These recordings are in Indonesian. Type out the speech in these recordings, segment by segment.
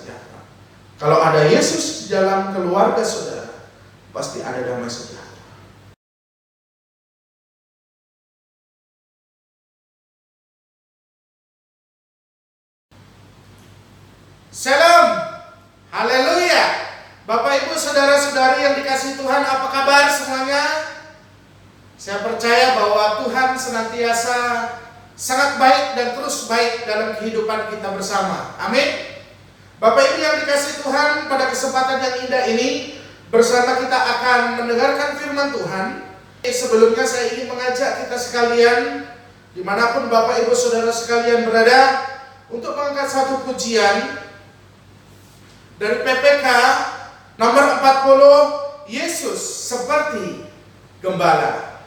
sejahtera. Kalau ada Yesus di dalam keluarga saudara, pasti ada damai sejahtera. Shalom, haleluya. Bapak Ibu saudara-saudari yang dikasihi Tuhan, apa kabar semuanya? Saya percaya bahwa Tuhan senantiasa sangat baik dan terus baik dalam kehidupan kita bersama. Amin. Bapak Ibu yang dikasihi Tuhan, pada kesempatan yang indah ini bersama kita akan mendengarkan firman Tuhan. Sebelumnya saya ingin mengajak kita sekalian, dimanapun Bapak Ibu saudara sekalian berada, untuk mengangkat satu pujian dari PPK nomor 40, Yesus seperti Gembala.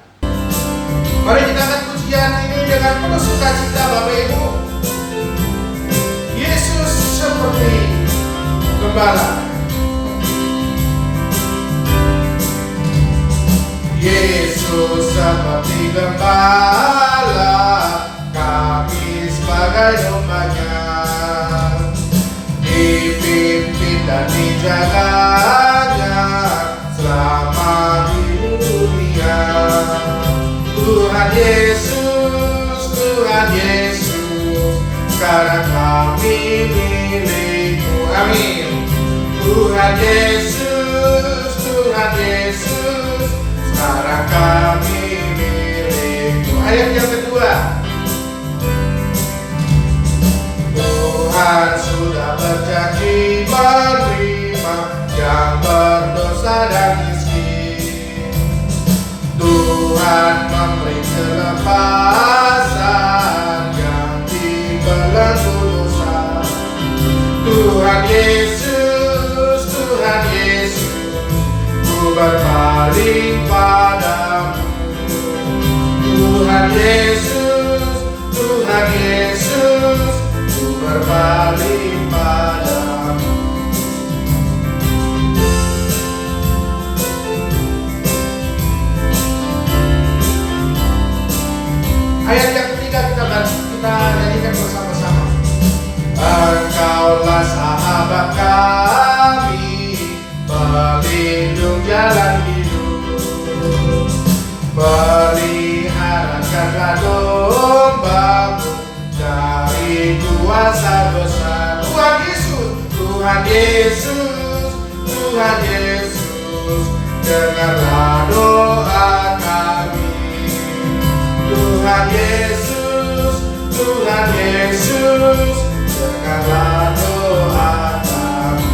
Mari kita angkat pujian ini dengan penuh sukacita Bapak Ibu. Yesus seperti Gembala. Yesus seperti Gembala, kami sebagai domba-Nya, dipimpin dan dijaganya selama di dunia. Tuhan Yesus, Tuhan Yesus, sekarang kami milik-Mu. Amin. Tuhan Yesus, Tuhan Yesus, sekarang kami milik-Mu. Ayat yang kedua. Tuhan sudah berjanji menerima yang berdosa dan miskin. Tuhan memberi kelepasan yang dibelenggu dosa. Tuhan Yesus, Tuhan Yesus, ku berpaling padamu. Tuhan Yesus, Tuhan Yesus, berpaling padamu. Ayat yang ketiga kita nyanyikan bersama-sama. Engkaulah sahabat kami, pelindung jalan hidup, peliharakanlah domba-Mu dari kuasa besar. Tuhan Yesus, Tuhan Yesus, Tuhan Yesus, dengarlah doa kami. Tuhan Yesus, Tuhan Yesus, dengarlah doa kami.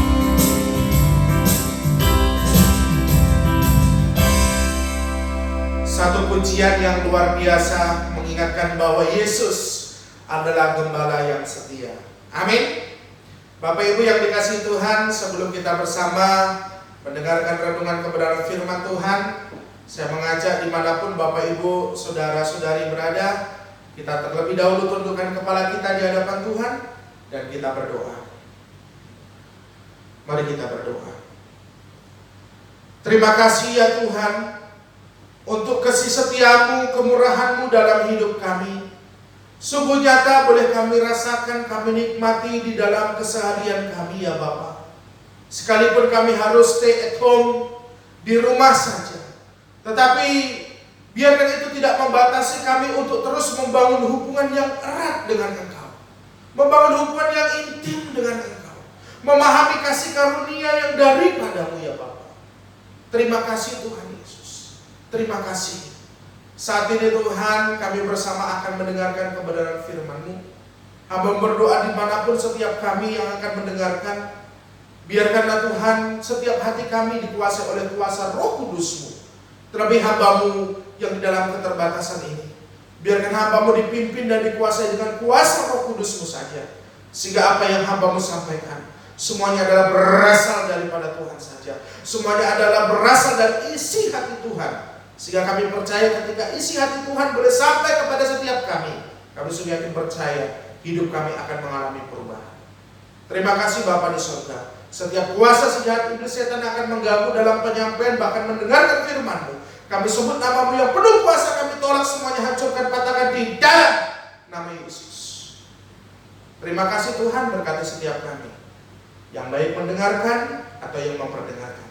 Satu pujian yang luar biasa mengingatkan bahwa Yesus adalah gembala yang setia. Amin. Bapak Ibu yang dikasihi Tuhan, sebelum kita bersama mendengarkan renungan kebenaran firman Tuhan, saya mengajak dimanapun Bapak Ibu saudara-saudari berada, kita terlebih dahulu tundukkan kepala kita di hadapan Tuhan dan kita berdoa. Mari kita berdoa. Terima kasih ya Tuhan untuk kasih setiamu, kemurahan-Mu dalam hidup kami. Sungguh nyata boleh kami rasakan, kami nikmati di dalam keseharian kami ya Bapa. Sekalipun kami harus stay at home, di rumah saja, tetapi biarkan itu tidak membatasi kami untuk terus membangun hubungan yang erat dengan Engkau, membangun hubungan yang intim dengan Engkau, memahami kasih karunia yang daripada-Mu ya Bapa. Terima kasih Tuhan Yesus. Terima kasih. Saat ini Tuhan, kami bersama akan mendengarkan kebenaran firman-Mu. Hamba berdoa dimanapun setiap kami yang akan mendengarkan, biarkanlah Tuhan setiap hati kami dikuasai oleh kuasa Roh Kudus-Mu. Terlebih hamba-Mu yang di dalam keterbatasan ini, biarkan hamba-Mu dipimpin dan dikuasai dengan kuasa Roh Kudus-Mu saja. Sehingga apa yang hamba-Mu sampaikan, semuanya adalah berasal daripada Tuhan saja. Semuanya adalah berasal dari isi hati Tuhan. Sehingga kami percaya ketika isi hati Tuhan boleh sampai kepada setiap kami sungguh yakin percaya hidup kami akan mengalami perubahan. Terima kasih Bapa di surga. Setiap kuasa sejahat iblis setan akan mengganggu dalam penyampaian bahkan mendengarkan firman-Mu. Kami sebut nama-Mu yang penuh kuasa, kami tolak semuanya, hancurkan, patahkan di dalam nama Yesus. Terima kasih Tuhan, berkati setiap kami. yang baik mendengarkan atau yang memperdengarkan.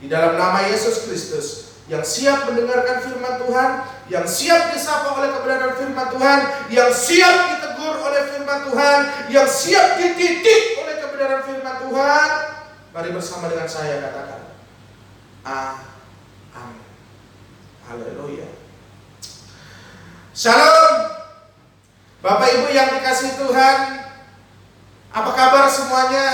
Di dalam nama Yesus Kristus, yang siap mendengarkan firman Tuhan, yang siap disapa oleh kebenaran firman Tuhan, yang siap ditegur oleh firman Tuhan, yang siap dididik oleh kebenaran firman Tuhan, mari bersama dengan saya katakan amin. Haleluya. Shalom. Bapak Ibu yang dikasihi Tuhan, apa kabar semuanya?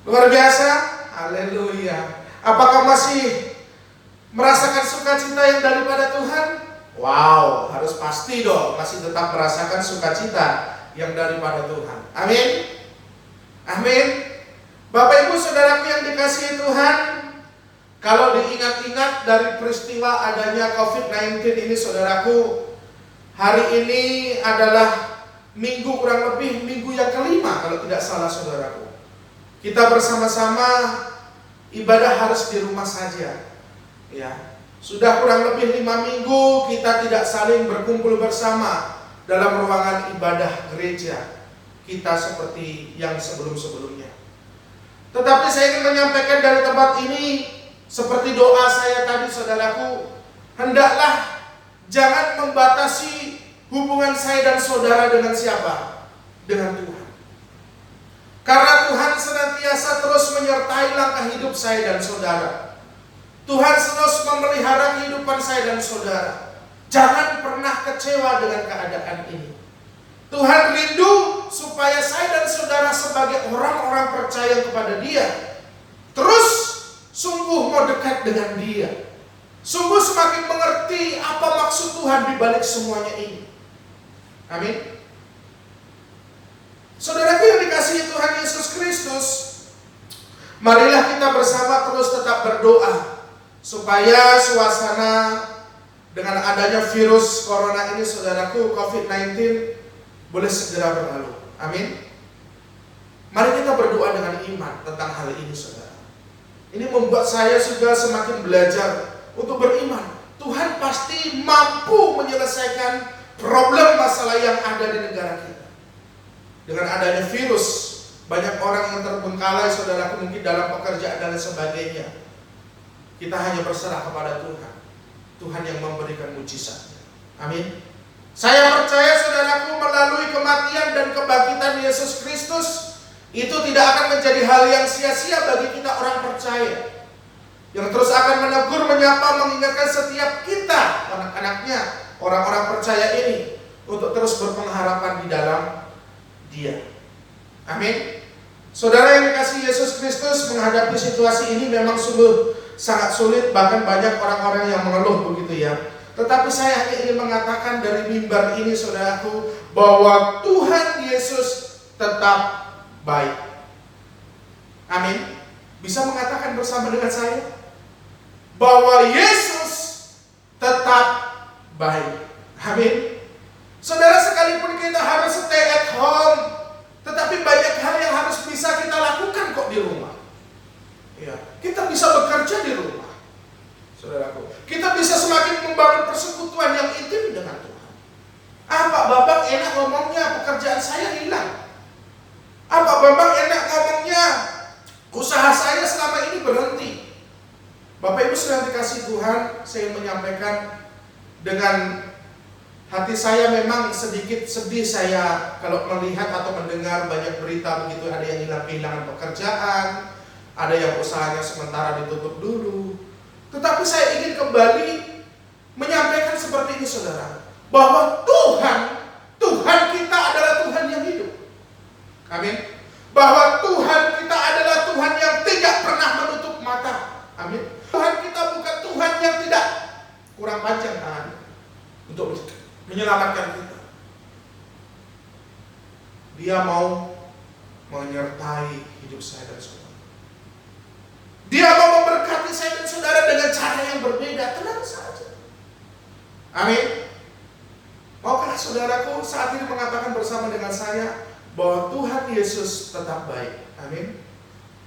Luar biasa. Haleluya. Apakah masih merasakan sukacita yang daripada Tuhan? Wow, harus pasti dong, masih tetap merasakan sukacita yang daripada Tuhan. Amin. Amin. Bapak Ibu saudaraku yang dikasihi Tuhan, kalau diingat-ingat dari peristiwa adanya COVID-19 ini saudaraku, hari ini adalah minggu kurang lebih minggu yang kelima kalau tidak salah saudaraku. Kita bersama-sama ibadah harus di rumah saja. Ya, sudah kurang lebih 5 minggu kita tidak saling berkumpul bersama dalam ruangan ibadah gereja kita seperti yang sebelum-sebelumnya. Tetapi saya ingin menyampaikan dari tempat ini, seperti doa saya tadi saudaraku, hendaklah jangan membatasi hubungan saya dan saudara dengan siapa? Dengan Tuhan. Karena Tuhan senantiasa terus menyertai langkah hidup saya dan saudara. Tuhan terus memelihara kehidupan saya dan saudara. Jangan pernah kecewa dengan keadaan ini. Tuhan rindu supaya saya dan saudara sebagai orang-orang percaya kepada Dia terus sungguh mau dekat dengan Dia. Sungguh semakin mengerti apa maksud Tuhan di balik semuanya ini. Amin. Saudaraku yang dikasihi Tuhan Yesus Kristus, marilah kita bersama terus tetap berdoa supaya suasana dengan adanya virus corona ini saudaraku, COVID-19 boleh segera berlalu. Amin. Mari kita berdoa dengan iman tentang hal ini saudara. Ini membuat saya juga semakin belajar untuk beriman. Tuhan pasti mampu menyelesaikan problem masalah yang ada di negara kita. Dengan adanya virus, banyak orang yang terbengkalai saudaraku, mungkin dalam pekerjaan dan sebagainya. Kita hanya berserah kepada Tuhan. Tuhan yang memberikan mujizatnya. Amin. Saya percaya saudaraku, melalui kematian dan kebangkitan Yesus Kristus, itu tidak akan menjadi hal yang sia-sia bagi kita orang percaya, yang terus akan menegur, menyapa, mengingatkan setiap kita, anak-anaknya, orang-orang percaya ini, untuk terus berpengharapan di dalam Dia. Amin. Saudara yang dikasihi Yesus Kristus, menghadapi situasi ini memang sungguh sangat sulit, bahkan banyak orang-orang yang mengeluh begitu ya. Tetapi saya hanya ingin mengatakan dari mimbar ini saudaraku, bahwa Tuhan Yesus tetap baik. Amin. Bisa mengatakan bersama dengan saya bahwa Yesus tetap baik. Amin. Saudara, sekalipun kita harus stay at home, tetapi banyak hal yang harus bisa kita lakukan kok di rumah. Ya, kita bisa bekerja di rumah. Saudaraku, kita bisa semakin membangun persekutuan yang intim dengan Tuhan. Pak Bambang enak ngomongnya pekerjaan saya hilang. Pak Bambang enak ngomongnya usaha saya selama ini berhenti. Bapak Ibu sudah dikasih Tuhan, saya menyampaikan dengan hati saya memang sedikit sedih saya kalau melihat atau mendengar banyak berita begitu, ada yang kehilangan pekerjaan, ada yang usahanya sementara ditutup dulu. Tetapi saya ingin kembali menyampaikan seperti ini saudara, bahwa Tuhan kita adalah Tuhan yang hidup. Amin. Bahwa Tuhan kita adalah Tuhan yang tidak pernah menutup mata. Amin. Tuhan kita bukan Tuhan yang tidak kurang panjang tangan untuk menyelamatkan kita. Dia mau menyertai hidup saya dan saudara. Dia mau memberkati saya dan saudara dengan cara yang berbeda. Tenang saja. Amin. Maukah saudaraku saat ini mengatakan bersama dengan saya bahwa Tuhan Yesus tetap baik. Amin.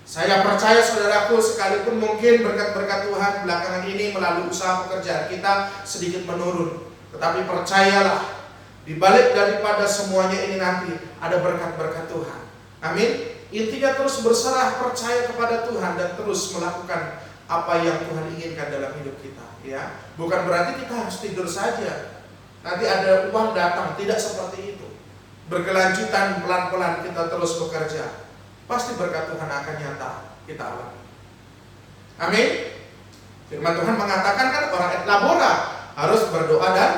Saya percaya saudaraku, sekalipun mungkin berkat-berkat Tuhan belakangan ini melalui usaha pekerjaan kita sedikit menurun, tetapi percayalah, di balik daripada semuanya ini nanti ada berkat-berkat Tuhan. Amin. Intinya terus berserah, percaya kepada Tuhan, dan terus melakukan apa yang Tuhan inginkan dalam hidup kita, ya. Bukan berarti kita harus tidur saja, nanti ada uang datang, tidak seperti itu. Berkelanjutan, pelan-pelan kita terus bekerja, pasti berkat Tuhan akan nyata kita alami. Amin. Firman Tuhan mengatakan kan, orang et labora harus berdoa dan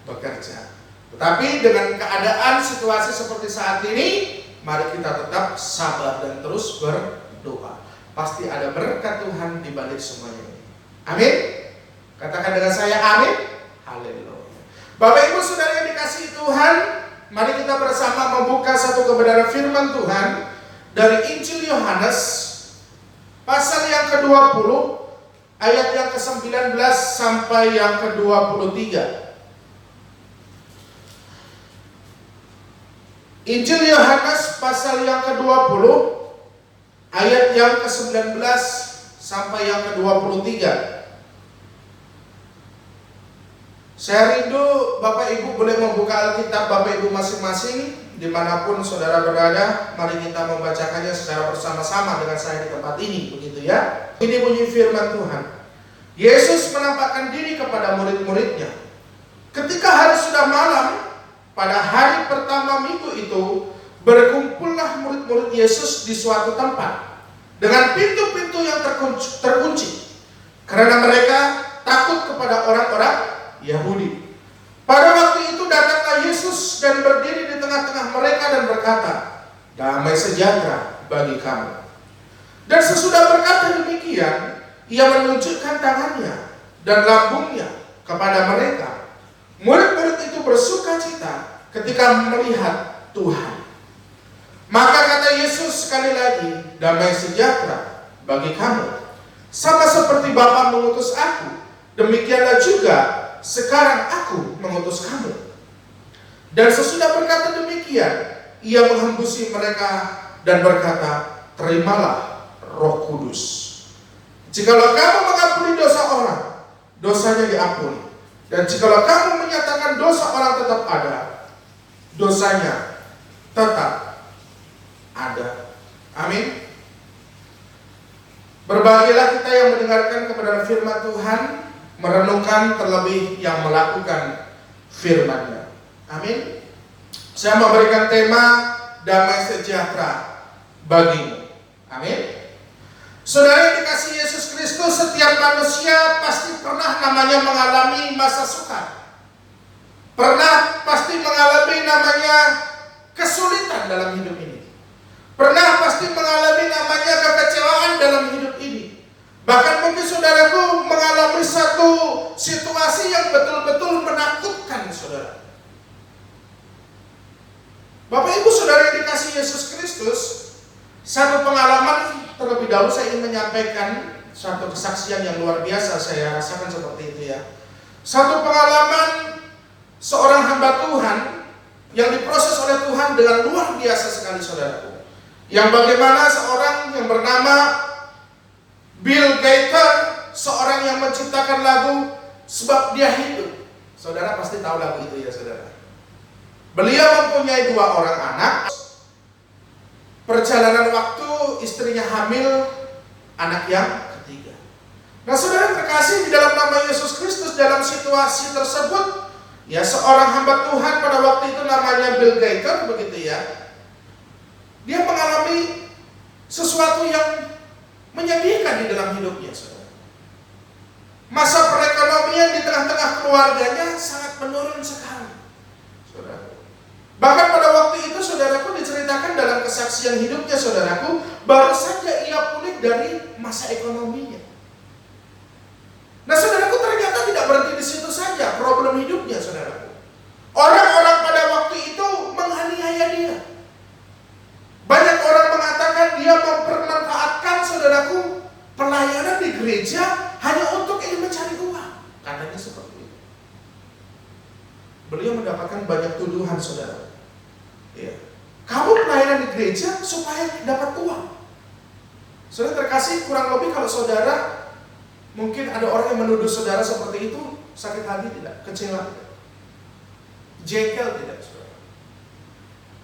bekerja. Tetapi dengan keadaan situasi seperti saat ini, mari kita tetap sabar dan terus berdoa. Pasti ada berkat Tuhan di balik semuanya ini. Amin. Katakan dengan saya amin. Haleluya. Bapak Ibu Saudara yang dikasihi Tuhan, mari kita bersama membuka satu kebenaran firman Tuhan dari Injil Yohanes pasal yang ke-20 ayat yang ke-19 sampai yang ke-23. Injil Yohanes pasal yang ke-20 ayat yang ke-19 sampai yang ke-23. Saya rindu Bapak Ibu boleh membuka Alkitab Bapak Ibu masing-masing dimanapun saudara berada. Mari kita membacakannya secara bersama-sama dengan saya di tempat ini, begitu ya. Ini bunyi firman Tuhan. Yesus menampakkan diri kepada murid-muridnya. Ketika hari sudah malam, pada hari pertama minggu itu, berkumpullah murid-murid Yesus di suatu tempat dengan pintu-pintu yang terkunci, karena mereka takut kepada orang-orang Yahudi. Pada waktu itu datanglah Yesus dan berdiri di tengah-tengah mereka dan berkata, "Damai sejahtera bagi kamu." Dan sesudah berkata demikian, ia menunjukkan tangannya dan lambungnya kepada mereka. Murid-murid itu bersuka cita ketika melihat Tuhan. Maka kata Yesus sekali lagi, "Damai sejahtera bagi kamu. Sama seperti Bapa mengutus aku, demikianlah juga sekarang aku mengutus kamu." Dan sesudah berkata demikian, ia menghembusi mereka dan berkata, "Terimalah Roh Kudus. Jikalau kamu mengampuni dosa orang, dosanya diampuni. Dan jikalau kamu menyatakan dosa orang tetap ada, dosanya tetap ada." Amin. Berbahagialah kita yang mendengarkan kebenaran firman Tuhan, merenungkan terlebih yang melakukan firman-Nya. Amin. Saya memberikan tema damai sejahtera bagimu. Amin. Saudara yang dikasihi Yesus Kristus, setiap manusia pasti pernah namanya mengalami masa sukar. Pernah pasti mengalami namanya kesulitan dalam hidup ini. Pernah pasti mengalami namanya kekecewaan dalam hidup ini. Bahkan mungkin saudaraku mengalami satu situasi yang betul-betul menakutkan saudara. Bapak Ibu Saudara yang dikasihi Yesus Kristus, satu pengalaman terlebih dahulu saya ingin menyampaikan satu kesaksian yang luar biasa saya rasakan seperti itu ya. Satu pengalaman seorang hamba Tuhan yang diproses oleh Tuhan dengan luar biasa sekali saudaraku. Yang bagaimana seorang yang bernama Bill Gaither, seorang yang menciptakan lagu Sebab Dia Hidup. Saudara pasti tahu lagu itu ya saudara. Beliau mempunyai 2 orang anak. Perjalanan waktu istrinya hamil anak yang ketiga. Nah saudara terkasih di dalam nama Yesus Kristus, dalam situasi tersebut ya seorang hamba Tuhan pada waktu itu namanya Bill Gaither begitu ya. Dia mengalami sesuatu yang menyedihkan di dalam hidupnya saudara. Masa perekonomian di tengah-tengah keluarganya sangat menurun sekali saudara. Bahkan pada waktu itu saudaraku diceritakan dalam kesaksian hidupnya saudaraku, baru saja ia pulih dari masa ekonominya. Nah saudaraku ternyata tidak berhenti di situ saja problem hidupnya saudaraku. Orang-orang pada waktu itu menganiaya dia. Banyak orang mengatakan dia mempermanfaatkan saudaraku pelayanan di gereja hanya untuk ingin mencari uang. Katanya seperti itu. Beliau mendapatkan banyak tuduhan saudara. Ya. Kamu pelayanan di gereja supaya dapat uang. Saudara terkasih, kurang lebih kalau saudara mungkin ada orang yang menuduh saudara seperti itu, sakit hati tidak? Kecewa tidak? Jengkel tidak saudara?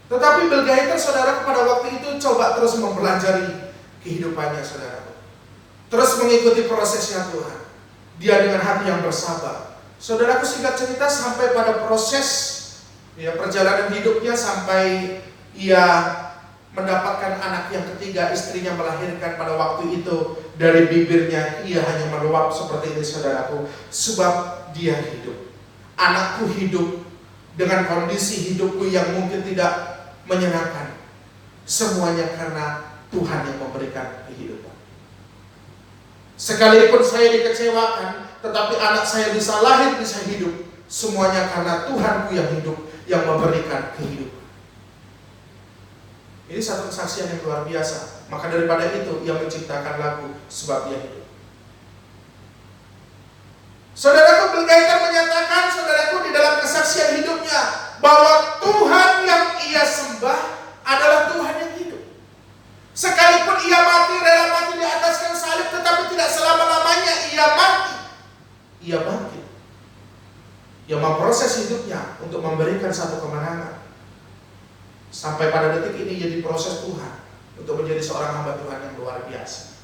Tetapi Bill Gaither, saudara, pada waktu itu coba terus mempelajari kehidupannya, saudara. Terus mengikuti prosesnya Tuhan. Dia dengan hati yang bersabar. Saudaraku, singkat cerita, sampai pada proses perjalanan hidupnya, sampai ia mendapatkan anak yang ketiga, istrinya melahirkan pada waktu itu. Dari bibirnya ia hanya meluap seperti ini, saudaraku. Sebab dia hidup. Anakku hidup dengan kondisi hidupku yang mungkin tidak menyenangkan. Semuanya karena Tuhan yang memberikan kehidupan. Sekalipun saya dikecewakan, tetapi anak saya bisa lahir, bisa hidup. Semuanya karena Tuhanku yang hidup, yang memberikan kehidupan. Ini satu kesaksian yang luar biasa. Maka daripada itu ia menciptakan lagu Sebab Dia Hidup. Saudaraku, Bill Gaither menyatakan, saudaraku, di dalam kesaksian hidupnya, bahwa Tuhan yang ia sembah adalah Tuhan yang hidup. Sekalipun ia mati, rela mati di atas kayu salib, tetapi tidak selama-lamanya ia mati. Ia bangkit. Ia memproses hidupnya untuk memberikan satu kemenangan. Sampai pada detik ini ia diproses Tuhan untuk menjadi seorang hamba Tuhan yang luar biasa.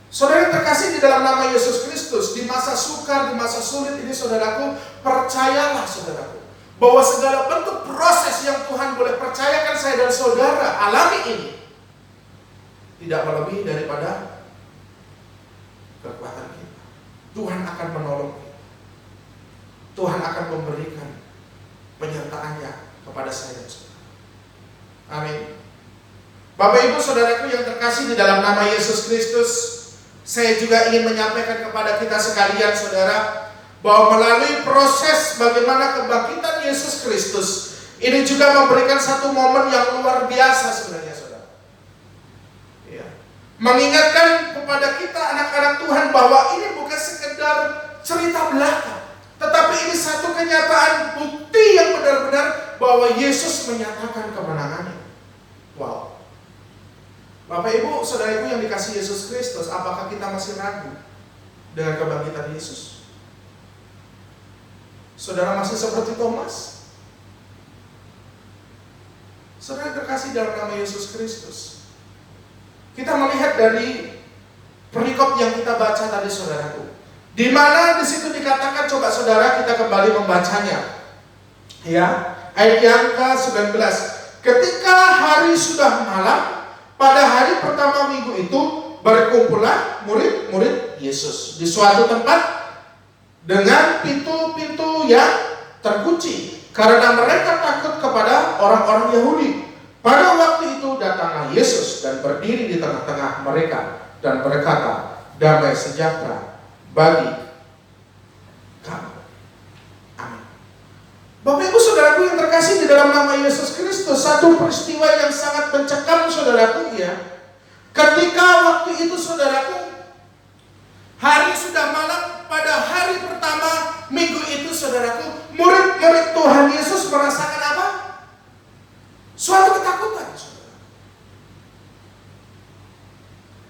Saudara yang terkasih di dalam nama Yesus Kristus, di masa sukar, di masa sulit ini, saudaraku, percayalah, saudaraku, bahwa segala bentuk proses yang Tuhan boleh percayakan saya dan saudara alami ini tidak melebihi daripada kekuatan kita. Tuhan akan menolong kita. Tuhan akan memberikan penyertaannya kepada saya dan saudara. Amin. Bapak Ibu saudaraku yang terkasih di dalam nama Yesus Kristus, saya juga ingin menyampaikan kepada kita sekalian, saudara, bahwa melalui proses bagaimana kebangkitan Yesus Kristus ini juga memberikan satu momen yang luar biasa sebenarnya, saudara. Ya. Mengingatkan kepada kita anak-anak Tuhan bahwa ini bukan sekedar cerita belaka, tetapi ini satu kenyataan bukti yang benar-benar bahwa Yesus menyatakan kemenangannya. Wow. Bapak Ibu, saudara Ibu yang dikasihi Yesus Kristus, apakah kita masih ragu dengan kebangkitan Yesus? Saudara masih seperti Thomas? Saudara terkasih dalam nama Yesus Kristus, kita melihat dari perikop yang kita baca tadi, saudaraku, di mana di situ dikatakan, coba saudara kita kembali membacanya, ya, ayat yang ke-19. Ketika hari sudah malam, pada hari pertama minggu itu berkumpullah murid-murid Yesus di suatu tempat dengan pintu-pintu yang terkunci karena mereka takut kepada orang-orang Yahudi. Pada waktu itu datanglah Yesus dan berdiri di tengah-tengah mereka dan berkata, damai sejahtera bagi kamu. Amin. Bapak Ibu saudaraku yang terkasih di dalam nama Yesus Kristus, satu peristiwa yang sangat mencekam, saudaraku, ya. Ketika waktu itu, saudaraku, hari sudah malam, pada hari pertama minggu itu, saudaraku, murid-murid Tuhan Yesus merasakan apa? Suatu ketakutan, saudara.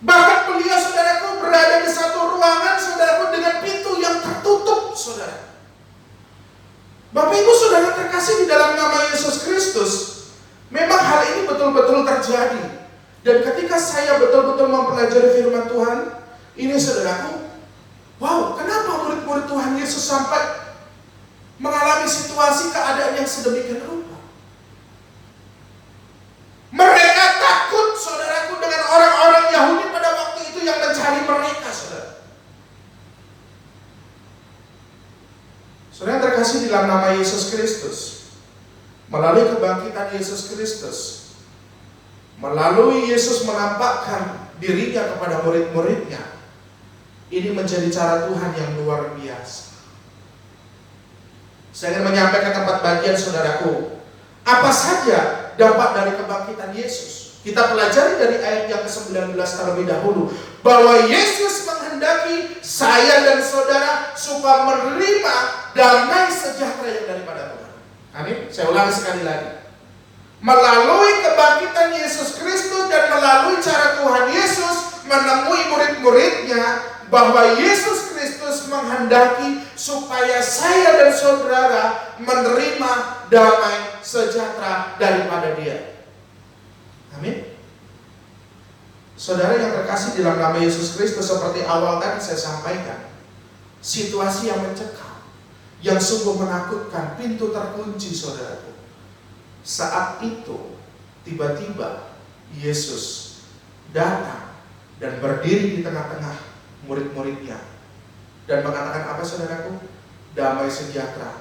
Bahkan beliau, saudaraku, berada di satu ruangan, saudaraku, dengan pintu yang tertutup, saudara. Bapak Ibu saudara terkasih di dalam nama Yesus Kristus, memang hal ini betul-betul terjadi. Dan ketika saya betul-betul mempelajari firman Tuhan ini, saudaraku, wow, kenapa murid-murid Tuhan Yesus sampai mengalami situasi keadaan yang sedemikian rupa? Mereka takut, saudaraku, dengan orang-orang Yahudi pada waktu itu yang mencari mereka, saudara. Saudara yang terkasih di dalam nama Yesus Kristus, melalui kebangkitan Yesus Kristus, melalui Yesus menampakkan dirinya kepada murid-muridnya, ini menjadi cara Tuhan yang luar biasa. Saya ingin menyampaikan 4 bagian, saudaraku. Apa saja dampak dari kebangkitan Yesus? Kita pelajari dari ayat yang ke-19 terlebih dahulu, bahwa Yesus menghendaki saya dan saudara supaya menerima damai sejahtera yang daripada Tuhan. Amin. Saya ulangi sekali lagi. Melalui kebangkitan Yesus Kristus dan melalui cara Tuhan Yesus menemui murid-muridnya, bahwa Yesus Kristus menghendaki supaya saya dan saudara menerima damai sejahtera daripada Dia. Amin. Saudara yang terkasih dalam nama Yesus Kristus, seperti awal tadi saya sampaikan, situasi yang mencekam, yang sungguh menakutkan, pintu terkunci, saudaraku. Saat itu tiba-tiba Yesus datang dan berdiri di tengah-tengah murid-muridnya dan mengatakan apa, saudaraku? Damai sejahtera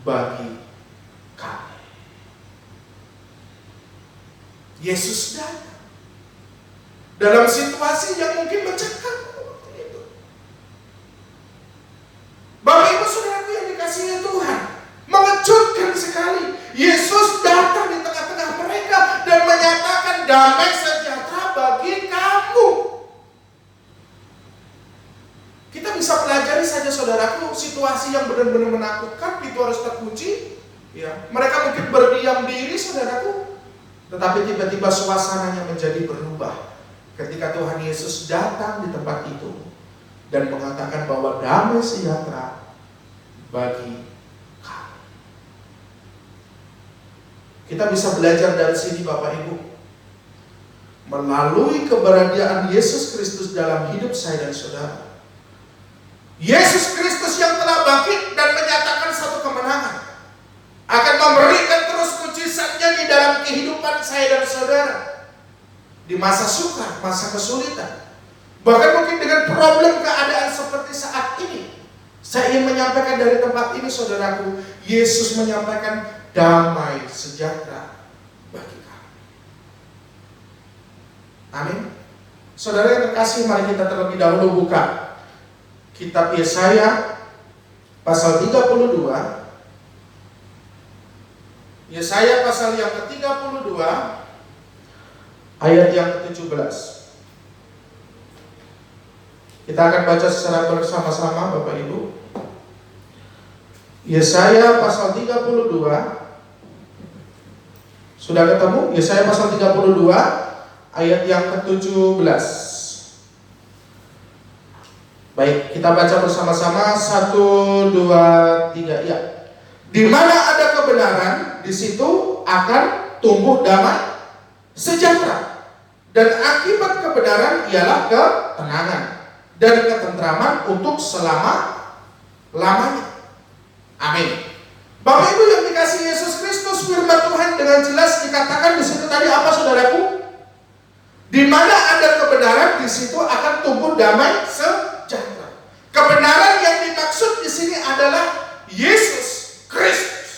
bagi kami. Yesus datang dalam situasi yang mungkin mencekam waktu itu. Bapak Ibu saudaraku yang dikasihi Tuhan, mengejutkan sekali. Yesus datang di tengah-tengah mereka dan menyatakan damai sejahtera bagi kamu. Kita bisa pelajari saja, saudaraku, situasi yang benar-benar menakutkan, pintu harus terkunci. Ya, mereka mungkin berdiam diri, saudaraku, tetapi tiba-tiba suasananya menjadi berubah ketika Tuhan Yesus datang di tempat itu dan mengatakan bahwa damai sejahtera bagi kamu. Kita bisa belajar dari sini, Bapak Ibu, melalui keberadaan Yesus Kristus dalam hidup saya dan saudara. Yesus Kristus yang telah bangkit dan menyatakan satu kemenangan akan memberikan terus mujizatnya di dalam kehidupan saya dan saudara di masa sukar, masa kesulitan, bahkan mungkin dengan problem keadaan seperti saat ini. Saya ingin menyampaikan dari tempat ini, saudaraku, Yesus menyampaikan damai sejahtera bagi kamu. Amin. Saudara yang terkasih, mari kita terlebih dahulu buka kitab Yesaya pasal 32. Yesaya pasal yang ke-32 ayat yang ke-17. Kita akan baca secara bersama-sama, Bapak Ibu. Yesaya pasal 32. Sudah ketemu? Yesaya pasal 32 ayat yang ke-17. Baik, kita baca bersama-sama. 1, 2, 3, ya. Di mana ada kebenaran, di situ akan tumbuh damai sejahtera. Dan akibat kebenaran ialah ketenangan dan ketentraman untuk selama-lamanya. Amin. Bapak Ibu yang dikasihi Yesus Kristus, firman Tuhan dengan jelas dikatakan di situ tadi apa, saudaraku? Di mana ada kebenaran, di situ akan tumbuh damai sejahtera. Kebenaran yang dimaksud di sini adalah Yesus Kristus.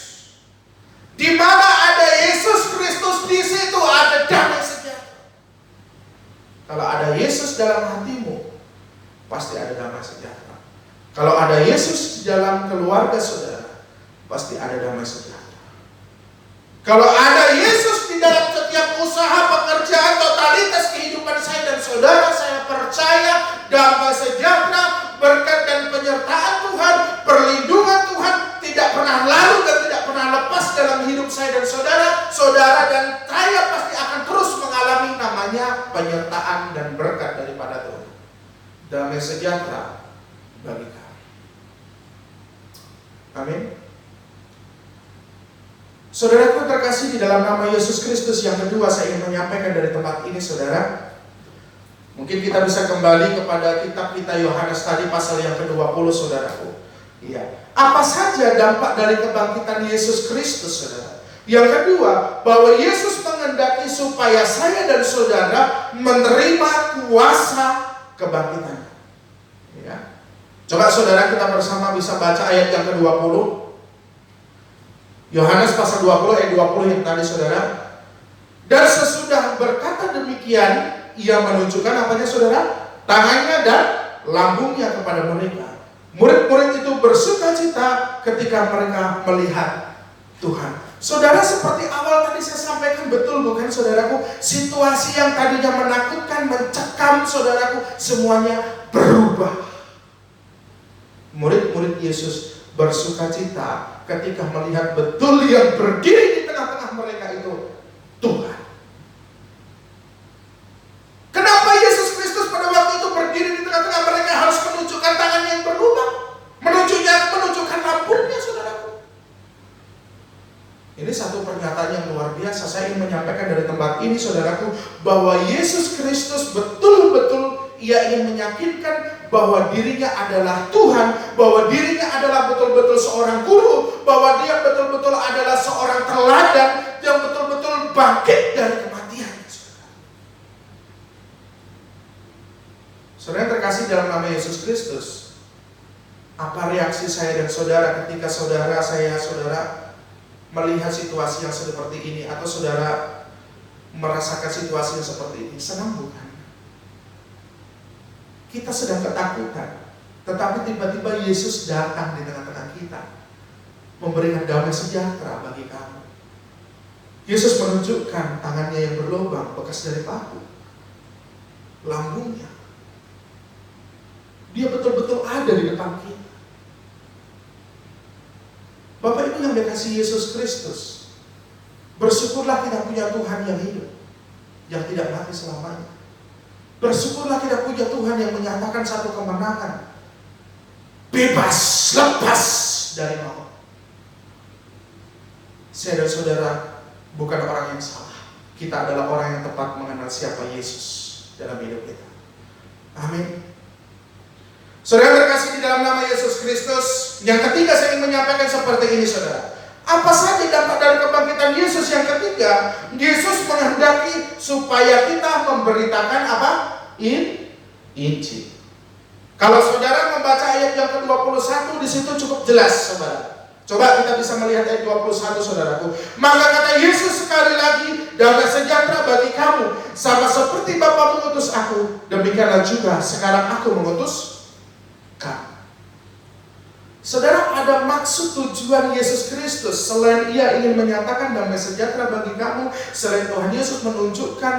Di mana ada Yesus Kristus, di situ ada damai sejahtera. Kalau ada Yesus dalam hatimu, pasti ada damai sejahtera. Kalau ada Yesus di dalam keluarga saudara, pasti ada damai sejahtera. Kalau ada Yesus di dalam setiap usaha, pekerjaan, totalitas kehidupan saya dan saudara, saya percaya damai sejahtera, berkat dan penyertaan Tuhan, perlindungan Tuhan tidak pernah lalu dan tidak pernah lepas dalam hidup saya dan saudara. Saudara dan saya pasti akan terus mengalami namanya penyertaan dan berkat daripada Tuhan. Damai sejahtera bagi kami. Amin. Saudaraku terkasih di dalam nama Yesus Kristus, yang kedua saya ingin menyampaikan dari tempat ini, saudara. Mungkin kita bisa kembali kepada kitab kita Yohanes tadi pasal yang ke-20, saudaraku. Iya. Apa saja dampak dari kebangkitan Yesus Kristus, saudara? Yang kedua, bahwa Yesus menghendaki supaya saya dan saudara menerima kuasa kebangkitannya. Ya. Coba saudara kita bersama bisa baca ayat yang ke-20. Yohanes pasal 20 ayat 20 yang tadi, saudara. Dan sesudah berkata demikian, ia menunjukkan apanya, saudara? Tangannya dan lambungnya kepada mereka. Murid-murid itu bersuka cita ketika mereka melihat Tuhan. Saudara, seperti awal tadi saya sampaikan, betul bukan saudaraku? Situasi yang tadinya menakutkan, mencekam saudaraku, semuanya berubah. Murid-murid Yesus bersuka cita ketika melihat betul yang berdiri di tengah-tengah mereka itu Tuhan. Kenapa Yesus Kristus pada waktu itu berdiri di tengah-tengah mereka harus menunjukkan tangannya yang berubah, menunjukkan lambungnya, saudaraku? Ini satu pernyataan tempat ini, saudaraku, bahwa Yesus Kristus betul-betul Ia ingin meyakinkan bahwa dirinya adalah Tuhan, bahwa dirinya adalah betul-betul seorang guru, bahwa Dia betul-betul adalah seorang teladan yang betul-betul bangkit dari kematian. Saudara yang terkasih dalam nama Yesus Kristus, apa reaksi saya dan saudara ketika saudara melihat situasi yang seperti ini, atau saudara merasakan situasi yang seperti ini? Senang bukan? Kita sedang ketakutan, tetapi tiba-tiba Yesus datang di tengah-tengah kita, memberikan damai sejahtera bagi kamu. Yesus menunjukkan tangannya yang berlubang bekas dari paku, lambungnya. Dia betul-betul ada di depan kita. Bapak Ibu yang dikasihi Yesus Kristus, bersyukurlah kita punya Tuhan yang hidup, yang tidak mati selamanya. Bersyukurlah kita punya Tuhan yang menyatakan satu kemenangan, bebas, lepas dari maut. Saya dan saudara bukan orang yang salah. Kita adalah orang yang tepat mengenal siapa Yesus dalam hidup kita. Amin. Saudara terkasih di dalam nama Yesus Kristus, yang ketiga saya ingin menyampaikan seperti ini, saudara. Apa saja dampak dari kebangkitan Yesus? Yang ketiga, Yesus menghendaki supaya kita memberitakan apa? Injil. Kalau saudara membaca ayat yang ke-21, di situ cukup jelas, saudara. Coba kita bisa melihat ayat 21, saudaraku. Maka kata Yesus sekali lagi, damai sejahtera bagi kamu, sama seperti Bapa mengutus aku, demikianlah juga sekarang aku mengutus kamu. Saudara, ada maksud tujuan Yesus Kristus. Selain Ia ingin menyatakan damai sejahtera bagi kamu, selain Tuhan Yesus menunjukkan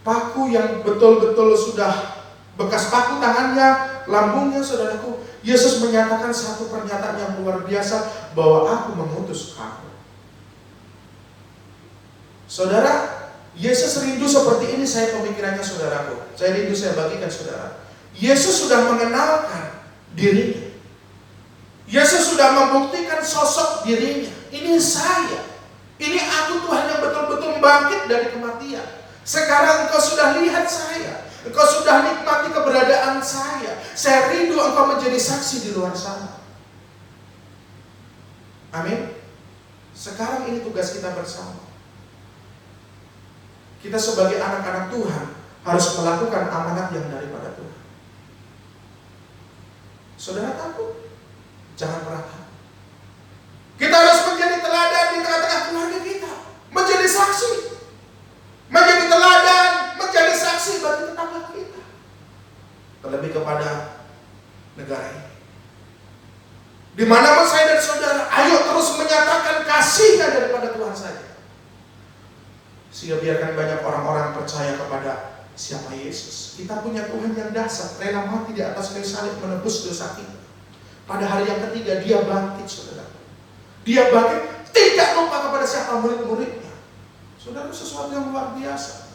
paku yang betul-betul sudah bekas paku tangannya, lambungnya, saudaraku, Yesus menyatakan satu pernyataan yang luar biasa, bahwa aku mengutus kamu. Saudara, Yesus rindu seperti ini, saya pemikirannya, saudaraku. Saya rindu saya bagikan, saudara. Yesus sudah mengenalkan dirinya. Yesus sudah membuktikan sosok dirinya. Ini saya. Ini aku, Tuhan yang betul-betul bangkit dari kematian. Sekarang engkau sudah lihat saya. Engkau sudah nikmati keberadaan saya. Saya rindu engkau menjadi saksi di luar sana. Amin. Sekarang ini tugas kita bersama. Kita sebagai anak-anak Tuhan harus melakukan amanat yang daripada Tuhan. Saudara takut? Jangan pernah takut. Kita harus menjadi teladan di tengah-tengah keluarga kita, menjadi saksi, menjadi teladan, menjadi saksi bagi tetangga kita, terlebih kepada negara ini. Di mana saya dan saudara, ayo terus menyatakan kasihnya daripada Tuhan saja, sehingga biarkan banyak orang-orang percaya kepada siapa Yesus. Kita punya Tuhan yang dahsyat, rela mati di atas kayu salib menebus dosa kita. Pada hari yang ketiga Dia bangkit, saudara. Dia bangkit, tidak lupa kepada siapa murid-muridnya. Saudara, sesuatu yang luar biasa.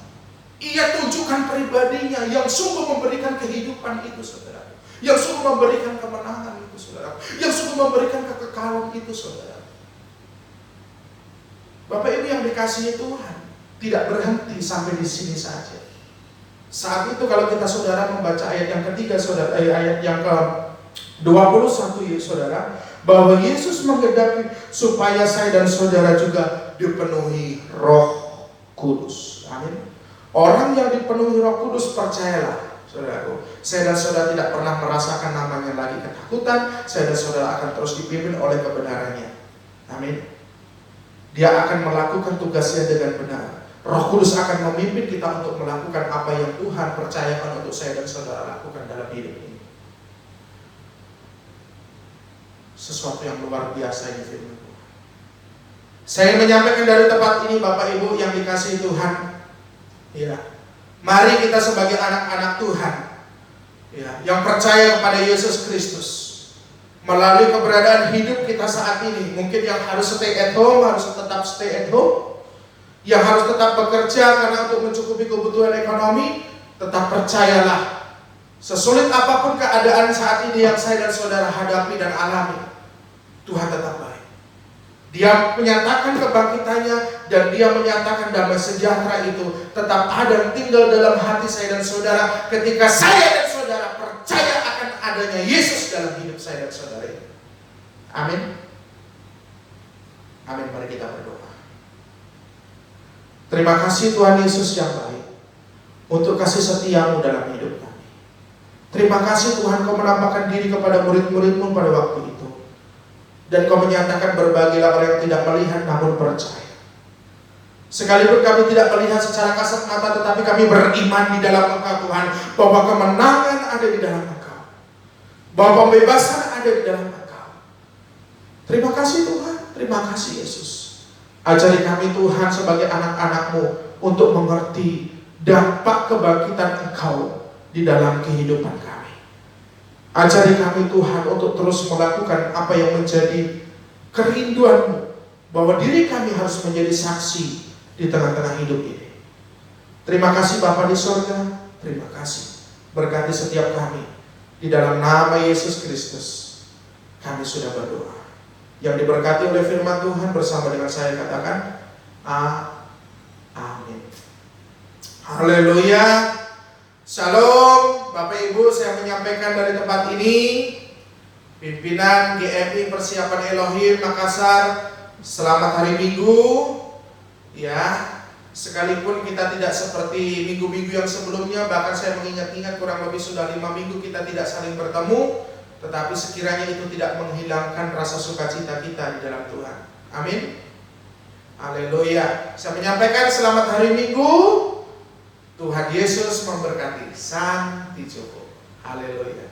Ia tunjukkan pribadinya yang sungguh memberikan kehidupan itu, saudara. Yang sungguh memberikan kemenangan itu, saudara. Yang sungguh memberikan kekekalan itu, saudara. Bapak Ibu yang dikasihi Tuhan, tidak berhenti sampai di sini saja. Saat itu kalau kita, saudara, membaca ayat yang ketiga, saudara, ayat yang ke-21, ya saudara, bahwa Yesus menghendaki supaya saya dan saudara juga dipenuhi Roh Kudus. Amin. Orang yang dipenuhi Roh Kudus, percayalah, saudaraku, saya dan saudara tidak pernah merasakan namanya lagi ketakutan. Saya dan saudara akan terus dipimpin oleh kebenarannya. Amin. Dia akan melakukan tugasnya dengan benar. Roh Kudus akan memimpin kita untuk melakukan apa yang Tuhan percayakan untuk saya dan saudara lakukan dalam hidup ini. Sesuatu yang luar biasa ini firman Tuhan. Saya menyampaikan dari tempat ini, Bapak Ibu yang dikasihi Tuhan, ya, mari kita sebagai anak-anak Tuhan, ya, yang percaya kepada Yesus Kristus, melalui keberadaan hidup kita saat ini, mungkin yang harus stay at home, harus tetap stay at home, yang harus tetap bekerja karena untuk mencukupi kebutuhan ekonomi, tetap percayalah, sesulit apapun keadaan saat ini yang saya dan saudara hadapi dan alami, Tuhan tetap baik. Dia menyatakan kebangkitannya, dan Dia menyatakan damai sejahtera itu tetap ada yang tinggal dalam hati saya dan saudara ketika saya dan saudara percaya akan adanya Yesus dalam hidup saya dan saudara ini. Amin. Amin. Mari kita berdoa. Terima kasih Tuhan Yesus yang baik untuk kasih setiamu dalam hidup kami. Terima kasih Tuhan, Kau menampakkan diri kepada murid-murid-Mu pada waktu itu. Dan Kau menyatakan berbagilah orang yang tidak melihat namun percaya. Sekalipun kami tidak melihat secara kasat mata, tetapi kami beriman di dalam Engkau Tuhan, bahwa kemenangan ada di dalam Engkau, bahwa pembebasan ada di dalam Engkau. Terima kasih Tuhan, terima kasih Yesus. Ajari kami Tuhan sebagai anak-anak-Mu untuk mengerti dampak kebangkitan Engkau di dalam kehidupan kami. Ajari kami Tuhan untuk terus melakukan apa yang menjadi kerinduan-Mu, bahwa diri kami harus menjadi saksi di tengah-tengah hidup ini. Terima kasih Bapa di surga, terima kasih. Berkati setiap kami. Di dalam nama Yesus Kristus kami sudah berdoa. Yang diberkati oleh firman Tuhan bersama dengan saya katakan amin. Haleluya. Shalom, Bapak Ibu, saya menyampaikan dari tempat ini, pimpinan GMI Persiapan Elohim Makassar, selamat hari Minggu. Ya, sekalipun kita tidak seperti minggu-minggu yang sebelumnya, bahkan saya mengingat-ingat kurang lebih sudah 5 minggu kita tidak saling bertemu, tetapi sekiranya itu tidak menghilangkan rasa sukacita kita di dalam Tuhan. Amin. Haleluya. Saya menyampaikan selamat hari Minggu. Tuhan Yesus memberkati. Santi cukup. Haleluya.